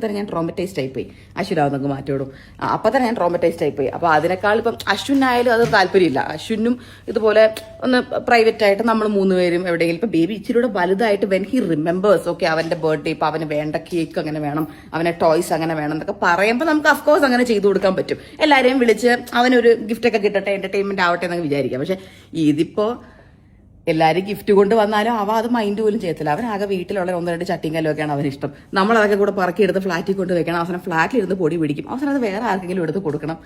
തന്നെ ഞാൻ ട്രോമറ്റൈസ്ഡ് ആയിപ്പോയി. അശ്വിനാവുന്നൊക്കെ മാറ്റോടും അപ്പൊ തന്നെ ഞാൻ ട്രോമറ്റൈസ്ഡ് ആയിപ്പോയി. അപ്പൊ അതിനേക്കാൾ ഇപ്പം അശ്വിനായാലും അത് താല്പര്യമില്ല. അശ്വിനും ഇതുപോലെ ഒന്ന് പ്രൈവറ്റ് ആയിട്ട് നമ്മൾ 3 പേരും എവിടെയെങ്കിലും ഇപ്പൊ ബേബി ഇച്ചിരിയുടെ വലുതായിട്ട് വെൻ ഹി റിമെമ്പേഴ്സ് ഓക്കെ അവന്റെ ബർത്ത്ഡേ ഇപ്പൊ അവന് വേണ്ട കേക്ക് അങ്ങനെ വേണം, അവനെ ടോയ്സ് അങ്ങനെ വേണം എന്നൊക്കെ പറയുമ്പോൾ നമുക്ക് അഫ്കോഴ്സ് അങ്ങനെ ചെയ്തു കൊടുക്കാൻ പറ്റും. എല്ലാവരെയും വിളിച്ച് അവനൊരു ഗിഫ്റ്റ് ഒക്കെ കിട്ടട്ടെ, എന്റർടൈൻമെന്റ് ആവട്ടെ എന്നൊക്കെ വിചാരിക്കാം. പക്ഷെ ഇതിപ്പോ എല്ലാവരും ഗിഫ്റ്റ് കൊണ്ട് വന്നാലും അവ അത് മൈൻഡ് പോലും ചെയ്യത്തില്ല. അവനാകെ വീട്ടിലുള്ള 1-2 ചട്ടിയും കല്ലൊക്കെയാണ് അവന് ഇഷ്ടം. നമ്മളതൊക്കെ കൂടെ പറക്കി എടുത്ത് ഫ്ലാറ്റിൽ കൊണ്ട് വെക്കണം. അവസാനം ഫ്ലാറ്റിലിരുന്ന് പൊടി പിടിക്കും. അവസാനം അത് വേറെ ആർക്കെങ്കിലും എടുത്ത് കൊടുക്കണം.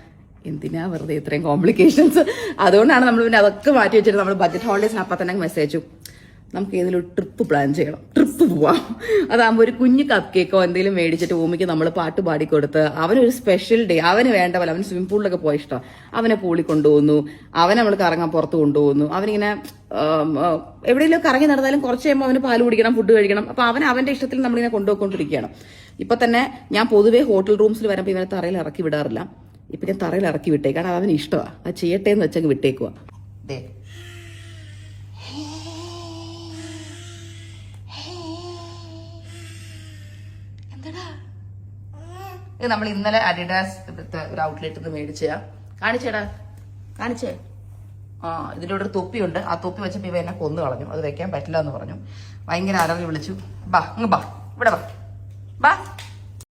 എന്തിനാ വെറുതെ ഇത്രയും കോംപ്ലിക്കേഷൻസ്? അതുകൊണ്ടാണ് നമ്മൾ പിന്നെ അതൊക്കെ മാറ്റി വെച്ചിട്ട് നമ്മൾ ബഡ്ജറ്റ് ഹോളിഡേസിന് അപ്പം തന്നെ മെസ്സേജ് നമുക്ക് ഏതെങ്കിലും ഒരു ട്രിപ്പ് പ്ലാൻ ചെയ്യണം, ട്രിപ്പ് പോവാം. അതാകുമ്പോൾ ഒരു കുഞ്ഞു കപ്പ് കേക്കോ എന്തെങ്കിലും മേടിച്ചിട്ട് ഭൂമിക്ക് നമ്മൾ പാട്ട് പാടിക്കൊടുത്ത് അവനൊരു സ്പെഷ്യൽ ഡേ, അവന് വേണ്ട പോലെ അവന് സ്വിമ്മിംഗ് പൂളിലൊക്കെ പോയ ഇഷ്ടം, അവനെ പൂളിൽ കൊണ്ടുപോകുന്നു, അവനെ നമ്മൾ കറങ്ങാൻ പുറത്ത് കൊണ്ടുപോകുന്നു, അവനിങ്ങനെ എവിടെയെങ്കിലും കറങ്ങി നടന്നാലും കുറച്ച് കഴിയുമ്പോൾ അവന് പാല് കുടിക്കണം, ഫുഡ് കഴിക്കണം. അപ്പൊ അവന്റെ ഇഷ്ടത്തിൽ നമ്മളിങ്ങനെ കൊണ്ടുപോയിക്കൊണ്ടിരിക്കുകയാണ്. ഇപ്പൊ തന്നെ ഞാൻ പൊതുവേ ഹോട്ടൽ റൂംസിൽ വരുമ്പോൾ ഇവനെ തറയിൽ ഇറക്കി വിടാറില്ല. ഇപ്പൊ ഞാൻ തറയിൽ ഇറക്കി വിട്ടേക്കാണ്. അവന് ഇഷ്ടമാണ്, അത് ചെയ്യട്ടെ എന്ന് വെച്ചങ്ങ് വിട്ടേക്കുക. ഇത് നമ്മൾ ഇന്നലെ അഡിഡാസ് ഒരു ഔട്ട്ലെറ്റിൽ നിന്ന് മേടിച്ചാ. കാണിച്ചേടാ, കാണിച്ചേ. ഇതിൻ്റെ ഒരു തൊപ്പിയുണ്ട്. ആ തൊപ്പി വെച്ചപ്പോൾ ഇവ എന്നെ കൊന്നു കളഞ്ഞു. അത് വെക്കാൻ പറ്റില്ല എന്ന് പറഞ്ഞു. ഭയങ്കര അലർജി വിളിച്ചു. ബാ, ഇങ്ങ് ബാ, ഇവിടെ ബാ, ബാ.